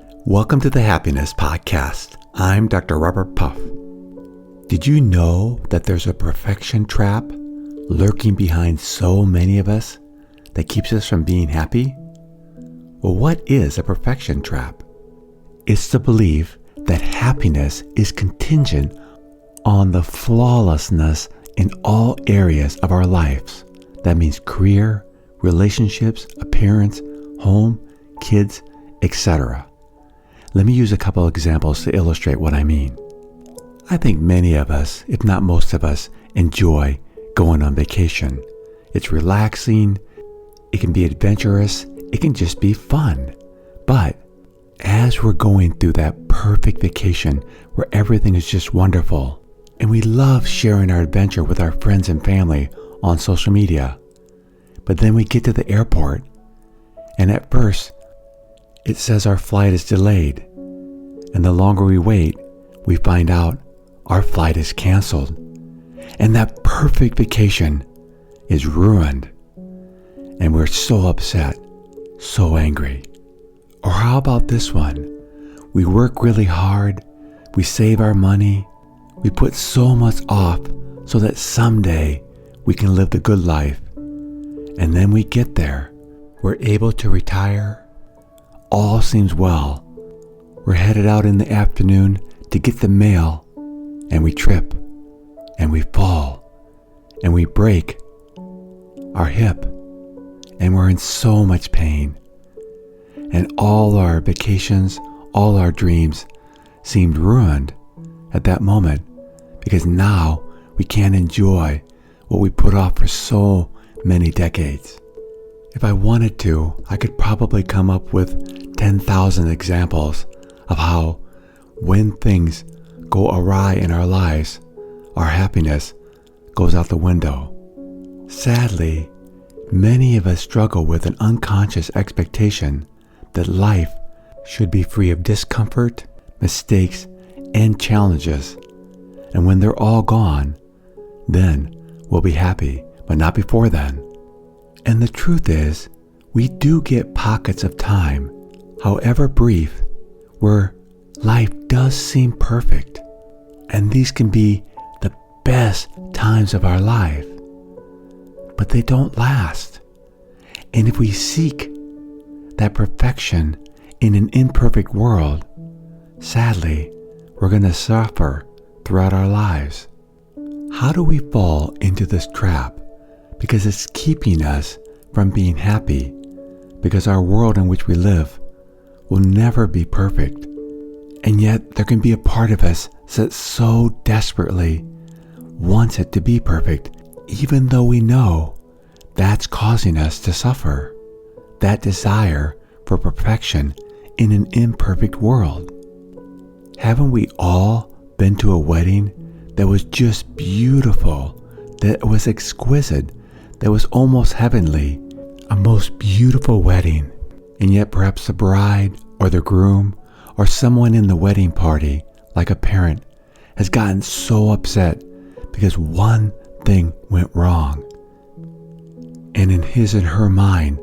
Welcome to the Happiness Podcast. I'm Dr. Robert Puff. Did you know that there's a perfection trap lurking behind so many of us that keeps us from being happy? Well, what is a perfection trap? It's the belief that happiness is contingent on the flawlessness in all areas of our lives. That means career, relationships, appearance, home, kids, etc. Let me use a couple examples to illustrate what I mean. I think many of us, if not most of us, enjoy going on vacation. It's relaxing, it can be adventurous, it can just be fun. But as we're going through that perfect vacation where everything is just wonderful, and we love sharing our adventure with our friends and family on social media, but then we get to the airport, and at first, it says our flight is delayed, and the longer we wait, we find out our flight is canceled, and that perfect vacation is ruined, and we're so upset, so angry. Or how about this one? We work really hard, we save our money, we put so much off so that someday we can live the good life, and then we get there, we're able to retire, all seems well. We're headed out in the afternoon to get the mail, and we trip, and we fall, and we break our hip, and we're in so much pain. And all our vacations, all our dreams seemed ruined at that moment because now we can't enjoy what we put off for so many decades. If I wanted to, I could probably come up with 10,000 examples of how when things go awry in our lives, our happiness goes out the window. Sadly, many of us struggle with an unconscious expectation that life should be free of discomfort, mistakes, and challenges. And when they're all gone, then we'll be happy, but not before then. And the truth is, we do get pockets of time, however brief, where life does seem perfect. And these can be the best times of our life. But they don't last. And if we seek that perfection in an imperfect world, sadly, we're going to suffer throughout our lives. How do we fall into this trap? Because it's keeping us from being happy, because our world in which we live will never be perfect. And yet there can be a part of us that so desperately wants it to be perfect, even though we know that's causing us to suffer. That desire for perfection in an imperfect world. Haven't we all been to a wedding that was just beautiful, that was exquisite, that was almost heavenly, a most beautiful wedding, and yet perhaps the bride or the groom or someone in the wedding party, like a parent, has gotten so upset because one thing went wrong. And in his and her mind,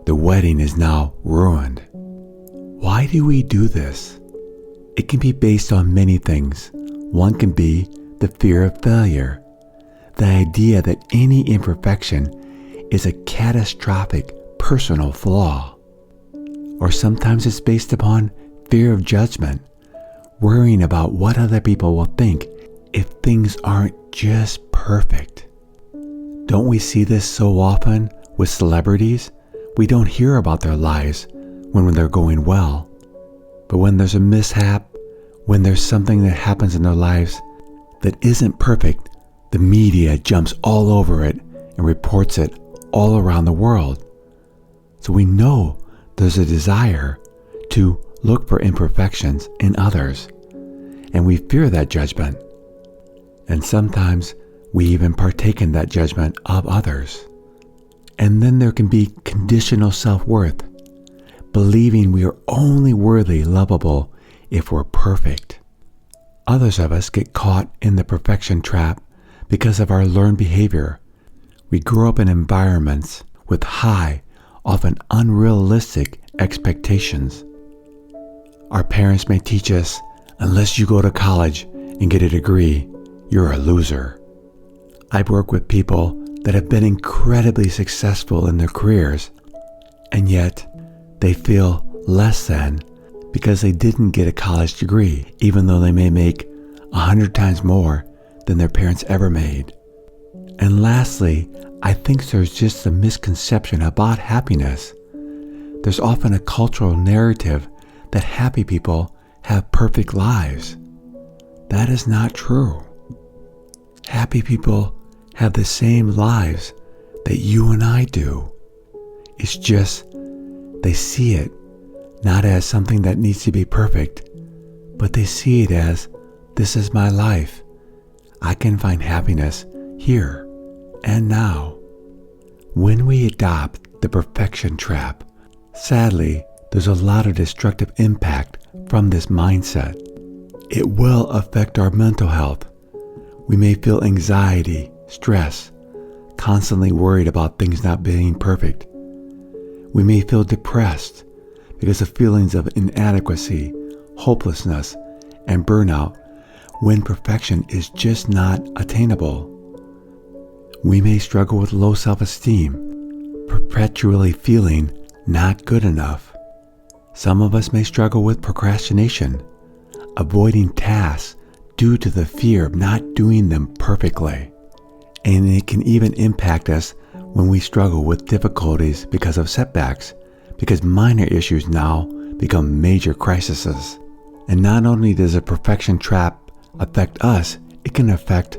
the wedding is now ruined. Why do we do this? It can be based on many things. One can be the fear of failure, the idea that any imperfection is a catastrophic personal flaw. Or sometimes it's based upon fear of judgment, worrying about what other people will think if things aren't just perfect. Don't we see this so often with celebrities? We don't hear about their lives when they're going well. But when there's a mishap, when there's something that happens in their lives that isn't perfect, the media jumps all over it and reports it all around the world. So we know there's a desire to look for imperfections in others, and we fear that judgment. And sometimes we even partake in that judgment of others. And then there can be conditional self-worth, believing we are only worthy, lovable if we're perfect. Others of us get caught in the perfection trap because of our learned behavior. We grow up in environments with high, often unrealistic expectations. Our parents may teach us, unless you go to college and get a degree, you're a loser. I've worked with people that have been incredibly successful in their careers, and yet they feel less than because they didn't get a college degree, even though they may make 100 times more than their parents ever made. And lastly, I think there's just a misconception about happiness. There's often a cultural narrative that happy people have perfect lives. That is not true. Happy people have the same lives that you and I do. It's just they see it not as something that needs to be perfect, but they see it as, this is my life. I can find happiness here and now. When we adopt the perfection trap, sadly, there's a lot of destructive impact from this mindset. It will affect our mental health. We may feel anxiety, stress, constantly worried about things not being perfect. We may feel depressed because of feelings of inadequacy, hopelessness, and burnout when perfection is just not attainable. We may struggle with low self-esteem, perpetually feeling not good enough. Some of us may struggle with procrastination, avoiding tasks due to the fear of not doing them perfectly. And it can even impact us when we struggle with difficulties because of setbacks, because minor issues now become major crises. And not only does a perfection trap affect us, it can affect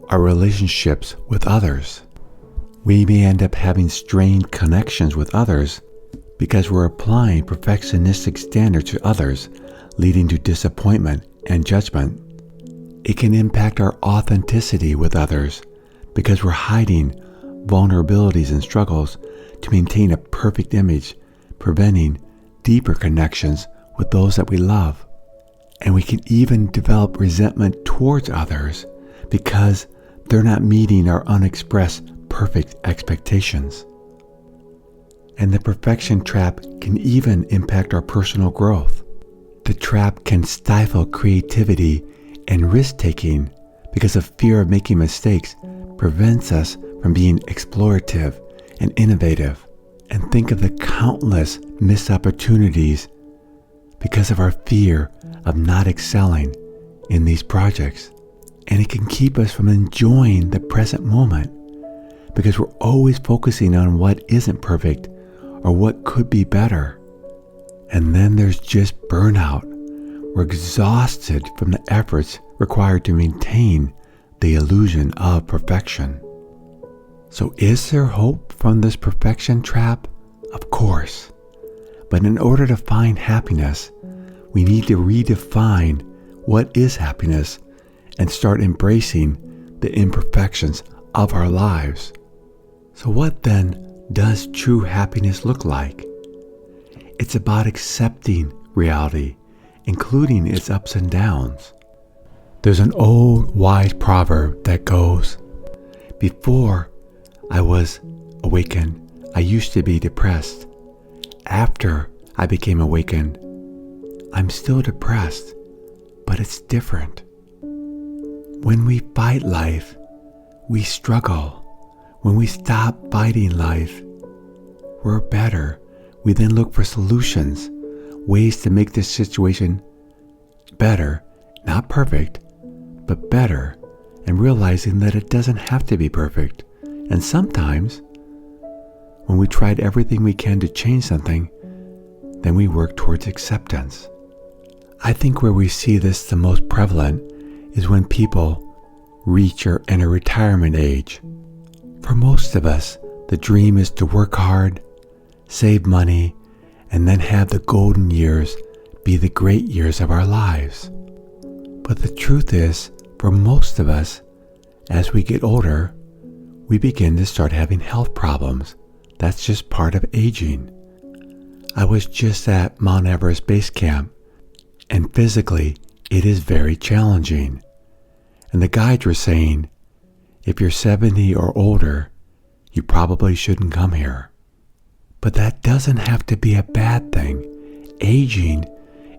our relationships with others. We may end up having strained connections with others because we're applying perfectionistic standards to others, leading to disappointment and judgment. It can impact our authenticity with others because we're hiding vulnerabilities and struggles to maintain a perfect image, preventing deeper connections with those that we love. And we can even develop resentment towards others because they're not meeting our unexpressed perfect expectations. And the perfection trap can even impact our personal growth. The trap can stifle creativity and risk-taking because of fear of making mistakes prevents us from being explorative and innovative. And think of the countless missed opportunities because of our fear of not excelling in these projects. And it can keep us from enjoying the present moment because we're always focusing on what isn't perfect or what could be better. And then there's just burnout. We're exhausted from the efforts required to maintain the illusion of perfection. So is there hope from this perfection trap? Of course. But in order to find happiness, we need to redefine what is happiness and start embracing the imperfections of our lives. So what then does true happiness look like? It's about accepting reality, including its ups and downs. There's an old wise proverb that goes, before I was awakened, I used to be depressed. After I became awakened, I'm still depressed, but it's different. When we fight life, we struggle. When we stop fighting life, we're better. We then look for solutions, ways to make this situation better, not perfect, but better, and realizing that it doesn't have to be perfect. And sometimes, when we tried everything we can to change something, then we work towards acceptance. I think where we see this the most prevalent is when people reach or enter retirement age. For most of us, the dream is to work hard, save money, and then have the golden years be the great years of our lives. But the truth is, for most of us, as we get older, we begin to start having health problems. That's just part of aging. I was just at Mount Everest Base Camp, and physically, it is very challenging. And the guides were saying, if you're 70 or older, you probably shouldn't come here. But that doesn't have to be a bad thing. Aging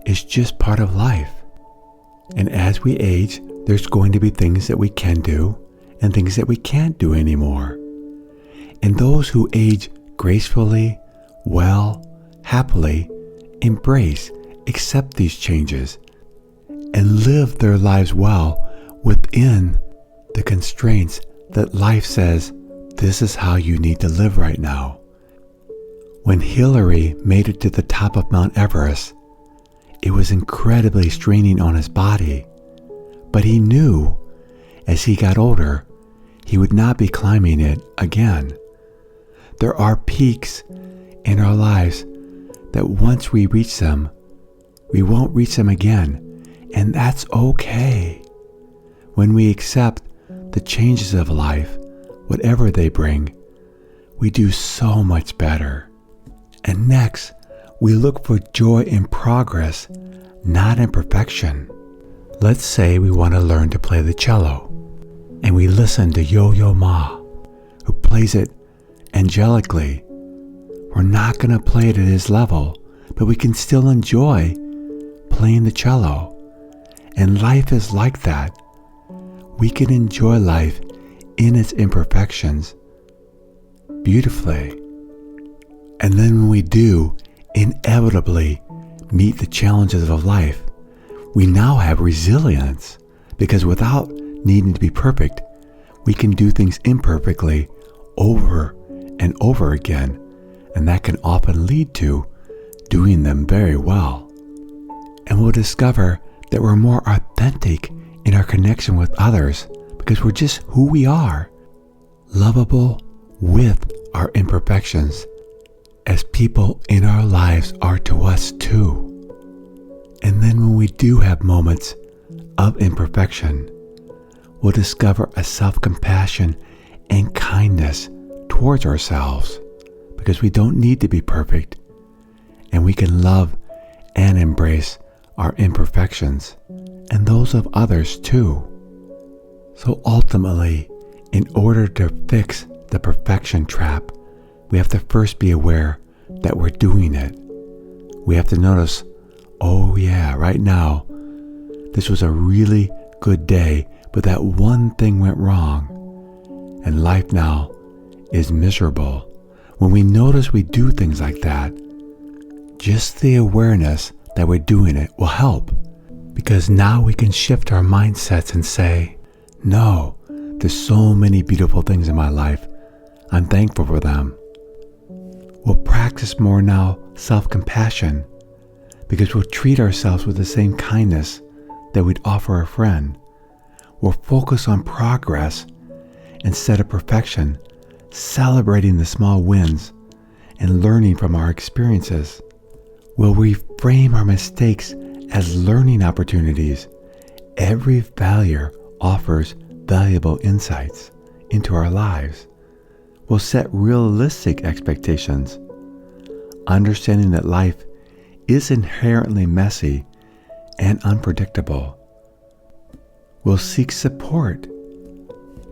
is just part of life. And as we age, there's going to be things that we can do and things that we can't do anymore. And those who age gracefully, well, happily, embrace, accept these changes, and live their lives well within the constraints that life says, this is how you need to live right now. When Hillary made it to the top of Mount Everest, it was incredibly straining on his body, but he knew as he got older, he would not be climbing it again. There are peaks in our lives that once we reach them, we won't reach them again, and that's okay. When we accept the changes of life, whatever they bring, we do so much better. And next, we look for joy in progress, not in perfection. Let's say we want to learn to play the cello, and we listen to Yo-Yo Ma, who plays it angelically. We're not going to play it at his level, but we can still enjoy playing the cello. And life is like that. We can enjoy life in its imperfections beautifully. And then when we do inevitably meet the challenges of life, we now have resilience, because without needing to be perfect, we can do things imperfectly over and over again, and that can often lead to doing them very well. And we'll discover that we're more authentic in our connection with others because we're just who we are, lovable with our imperfections, as people in our lives are to us too. And then when we do have moments of imperfection, we'll discover a self-compassion and kindness towards ourselves, because we don't need to be perfect, and we can love and embrace our imperfections and those of others too. So ultimately, in order to fix the perfection trap, we have to first be aware that we're doing it. We have to notice, oh yeah, right now, this was a really good day, but that one thing went wrong, and life now is miserable. When we notice we do things like that, just the awareness that we're doing it will help, because now we can shift our mindsets and say, no, there's so many beautiful things in my life. I'm thankful for them. We'll practice more now self-compassion, because we'll treat ourselves with the same kindness that we'd offer a friend. We'll focus on progress instead of perfection, celebrating the small wins and learning from our experiences. We'll reframe our mistakes as learning opportunities. Every failure offers valuable insights into our lives. We'll set realistic expectations, understanding that life is inherently messy and unpredictable. We'll seek support,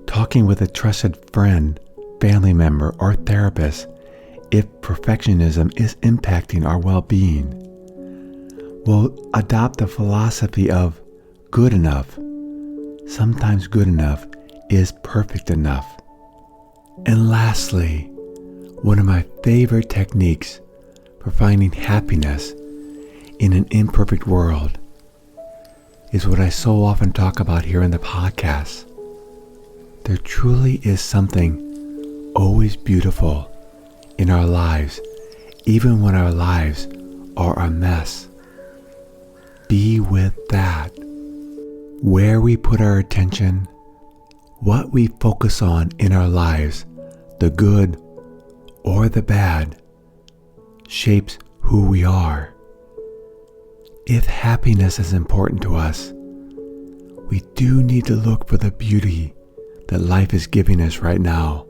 talking with a trusted friend, family member, or therapist if perfectionism is impacting our well-being. We'll adopt the philosophy of good enough. Sometimes good enough is perfect enough. And lastly, one of my favorite techniques for finding happiness in an imperfect world is what I so often talk about here in the podcast. There truly is something always beautiful in our lives, even when our lives are a mess. Be with that. Where we put our attention, what we focus on in our lives, the good or the bad, shapes who we are. If happiness is important to us, we do need to look for the beauty that life is giving us right now.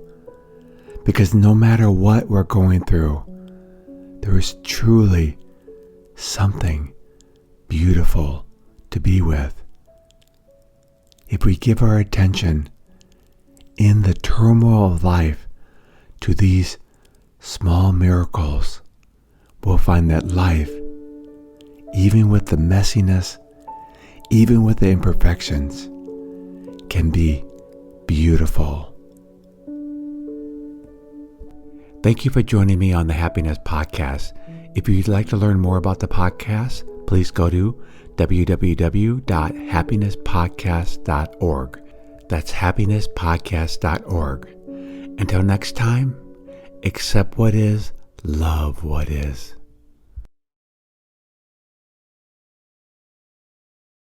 Because no matter what we're going through, there is truly something beautiful to be with. If we give our attention in the turmoil of life to these small miracles, we'll find that life even with the messiness, even with the imperfections, can be beautiful. Thank you for joining me on the Happiness Podcast. If you'd like to learn more about the podcast, please go to www.happinesspodcast.org. That's happinesspodcast.org. Until next time, accept what is, love what is.